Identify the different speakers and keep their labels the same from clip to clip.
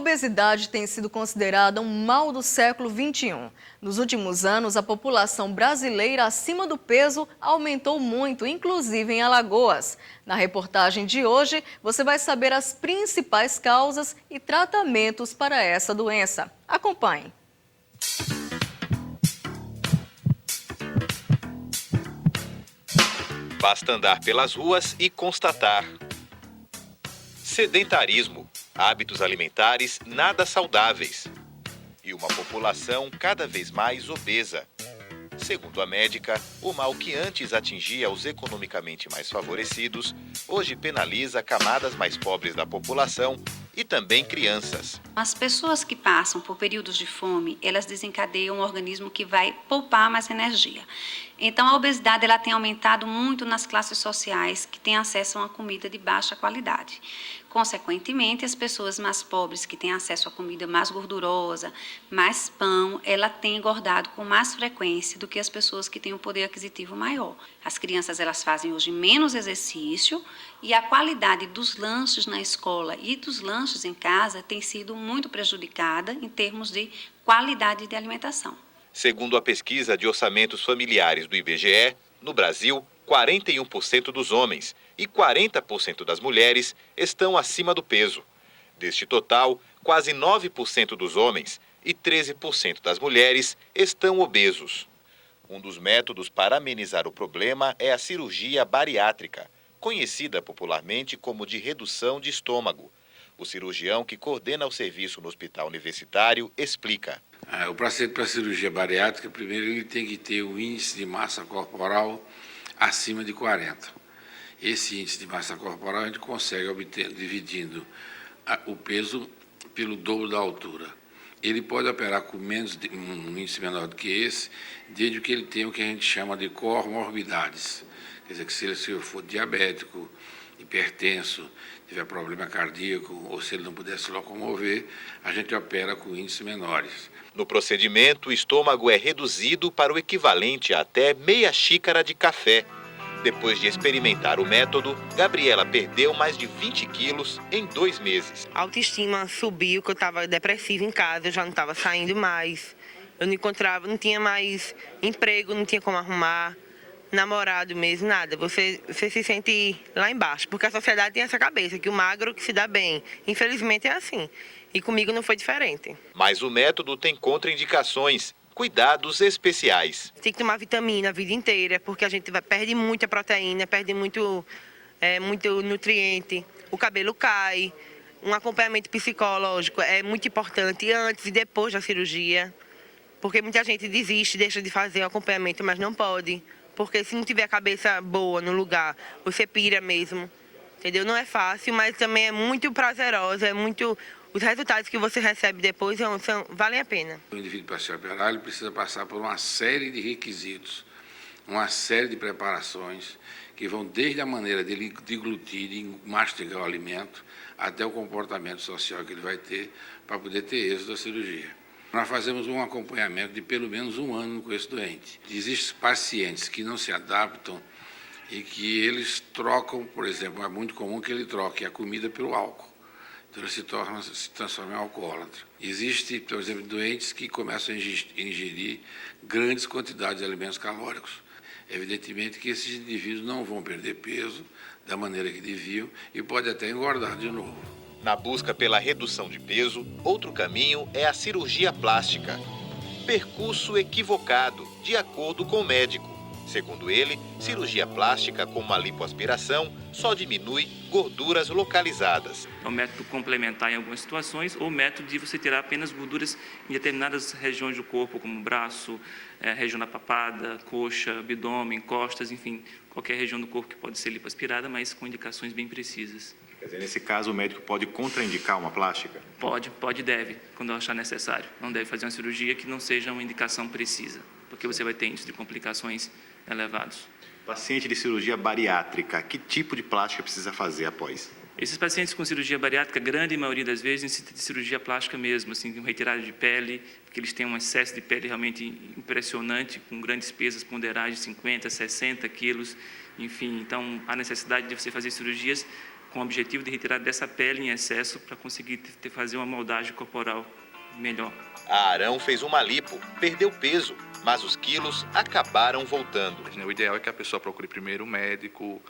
Speaker 1: obesidade tem sido considerada um mal do século XXI. Nos últimos anos, a população brasileira acima do peso aumentou muito, inclusive em Alagoas. Na reportagem de hoje, você vai saber as principais causas e tratamentos para essa doença. Acompanhe.
Speaker 2: Basta andar pelas ruas e constatar. Sedentarismo, hábitos alimentares nada saudáveis e uma população cada vez mais obesa. Segundo a médica, o mal que antes atingia os economicamente mais favorecidos, hoje penaliza camadas mais pobres da população e também crianças.
Speaker 3: As pessoas que passam por períodos de fome, elas desencadeiam um organismo que vai poupar mais energia. Então, a obesidade ela tem aumentado muito nas classes sociais que têm acesso a uma comida de baixa qualidade. Consequentemente, as pessoas mais pobres que têm acesso a comida mais gordurosa, mais pão, ela tem engordado com mais frequência do que as pessoas que têm um poder aquisitivo maior. As crianças elas fazem hoje menos exercício e a qualidade dos lanches na escola e dos lanches em casa tem sido muito prejudicada em termos de qualidade de alimentação.
Speaker 2: Segundo a pesquisa de orçamentos familiares do IBGE, no Brasil, 41% dos homens e 40% das mulheres estão acima do peso. Deste total, quase 9% dos homens e 13% das mulheres estão obesos. Um dos métodos para amenizar o problema é a cirurgia bariátrica, conhecida popularmente como de redução de estômago. O cirurgião que coordena o serviço no hospital universitário explica.
Speaker 4: O paciente para a cirurgia bariátrica, primeiro ele tem que ter um índice de massa corporal acima de 40. Esse índice de massa corporal a gente consegue obter dividindo o peso pelo dobro da altura. Ele pode operar com um índice menor do que esse, desde que ele tenha o que a gente chama de comorbidades. Quer dizer, que se ele for diabético, hipertenso, tiver problema cardíaco ou se ele não puder se locomover, a gente opera com índices menores.
Speaker 2: No procedimento, o estômago é reduzido para o equivalente a até meia xícara de café. Depois de experimentar o método, Gabriela perdeu mais de 20 quilos em 2 meses.
Speaker 5: A autoestima subiu, que eu estava depressiva em casa, eu já não estava saindo mais. Eu não encontrava, não tinha mais emprego, não tinha como arrumar, namorado mesmo, nada. Você se sente lá embaixo, porque a sociedade tem essa cabeça, que o magro que se dá bem. Infelizmente é assim. E comigo não foi diferente.
Speaker 2: Mas o método tem contraindicações, cuidados especiais.
Speaker 5: Tem que tomar vitamina a vida inteira, porque a gente perde muita proteína, perde muito nutriente, o cabelo cai. Um acompanhamento psicológico é muito importante antes e depois da cirurgia, porque muita gente desiste, deixa de fazer o acompanhamento, mas não pode. Porque se não tiver a cabeça boa no lugar, você pira mesmo, entendeu? Não é fácil, mas também é muito prazerosa, os resultados que você recebe depois valem a pena.
Speaker 4: O indivíduo para se operar, ele precisa passar por uma série de requisitos, uma série de preparações, que vão desde a maneira dele deglutir, de mastigar o alimento, até o comportamento social que ele vai ter para poder ter êxito da cirurgia. Nós fazemos um acompanhamento de pelo menos 1 ano com esse doente. Existem pacientes que não se adaptam e que eles trocam, por exemplo, é muito comum que ele troque a comida pelo álcool. Então ele se transforma em alcoólatra. Existem, por exemplo, doentes que começam a ingerir grandes quantidades de alimentos calóricos. Evidentemente que esses indivíduos não vão perder peso da maneira que deviam e pode até engordar de novo.
Speaker 2: Na busca pela redução de peso, outro caminho é a cirurgia plástica. Percurso equivocado, de acordo com o médico. Segundo ele, cirurgia plástica como a lipoaspiração só diminui gorduras localizadas.
Speaker 6: É um método complementar em algumas situações ou método de você tirar apenas gorduras em determinadas regiões do corpo, como braço, região da papada, coxa, abdômen, costas, enfim, qualquer região do corpo que pode ser lipoaspirada, mas com indicações bem precisas.
Speaker 7: Quer dizer, nesse caso, o médico pode contraindicar uma plástica?
Speaker 6: Pode e deve, quando achar necessário. Não deve fazer uma cirurgia que não seja uma indicação precisa, porque você vai ter índice de complicações elevados.
Speaker 7: Paciente de cirurgia bariátrica, que tipo de plástica precisa fazer após?
Speaker 6: Esses pacientes com cirurgia bariátrica, grande maioria das vezes, necessita de cirurgia plástica mesmo, assim, retirada de pele, porque eles têm um excesso de pele realmente impressionante, com grandes pesas ponderais de 50, 60 quilos, enfim. Então, a necessidade de você fazer cirurgias com o objetivo de retirar dessa pele em excesso para conseguir fazer uma moldagem corporal melhor.
Speaker 2: A Arão fez uma lipo, perdeu peso, mas os quilos acabaram voltando.
Speaker 8: O ideal é que a pessoa procure primeiro um médico,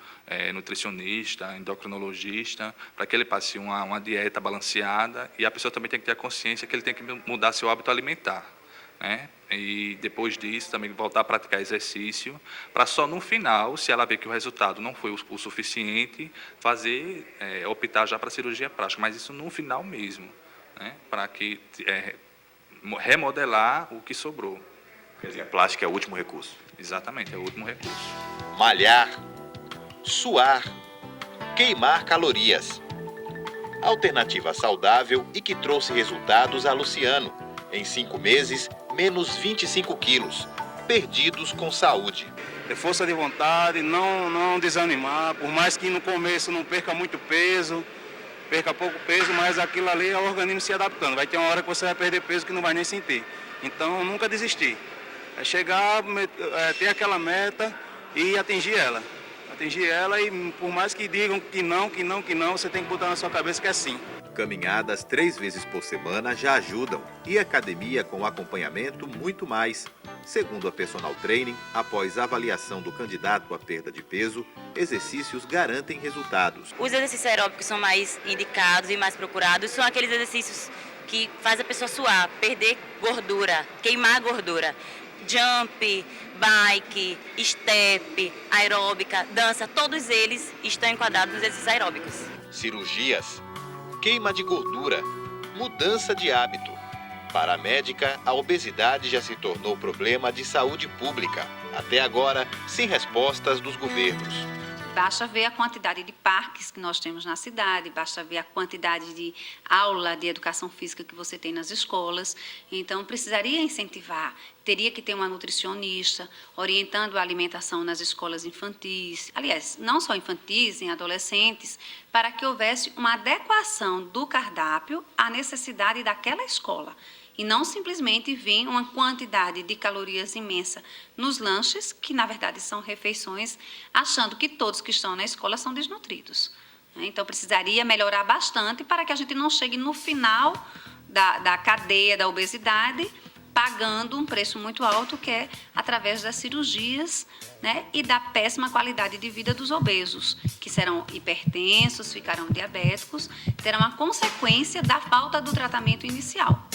Speaker 8: nutricionista, endocrinologista, para que ele passe uma dieta balanceada, e a pessoa também tem que ter a consciência que ele tem que mudar seu hábito alimentar, né? E depois disso também voltar a praticar exercício, para só no final, se ela ver que o resultado não foi o suficiente, optar já para a cirurgia plástica, mas isso no final mesmo, né? Para que remodelar o que sobrou.
Speaker 7: Quer dizer, a plástica é o último recurso.
Speaker 8: Exatamente, é o último recurso.
Speaker 2: Malhar, suar, queimar calorias. Alternativa saudável e que trouxe resultados a Luciano. Em 5 meses, menos 25 quilos, perdidos com saúde.
Speaker 9: Ter força de vontade, não desanimar, por mais que no começo não perca muito peso, perca pouco peso, mas aquilo ali é o organismo se adaptando. Vai ter uma hora que você vai perder peso que não vai nem sentir. Então, nunca desistir. É chegar, ter aquela meta e atingir ela. Atingir ela e por mais que digam que não, você tem que botar na sua cabeça que é sim.
Speaker 2: Caminhadas 3 vezes por semana já ajudam e academia com acompanhamento muito mais. Segundo a personal training, após a avaliação do candidato à perda de peso, exercícios garantem resultados.
Speaker 10: Os exercícios aeróbicos são mais indicados e mais procurados, são aqueles exercícios que faz a pessoa suar, perder gordura, queimar gordura. Jump, bike, step, aeróbica, dança, todos eles estão enquadrados nos exercícios aeróbicos.
Speaker 2: Cirurgias, queima de gordura, mudança de hábito. Para a médica, a obesidade já se tornou problema de saúde pública. Até agora, sem respostas dos governos.
Speaker 3: Basta ver a quantidade de parques que nós temos na cidade, basta ver a quantidade de aula de educação física que você tem nas escolas. Então, precisaria incentivar, teria que ter uma nutricionista orientando a alimentação nas escolas infantis, aliás, não só infantis, em adolescentes, para que houvesse uma adequação do cardápio à necessidade daquela escola. E não simplesmente vir uma quantidade de calorias imensa nos lanches, que na verdade são refeições, achando que todos que estão na escola são desnutridos. Então precisaria melhorar bastante para que a gente não chegue no final da cadeia da obesidade, pagando um preço muito alto, que é através das cirurgias, né, e da péssima qualidade de vida dos obesos, que serão hipertensos, ficarão diabéticos, terão a consequência da falta do tratamento inicial.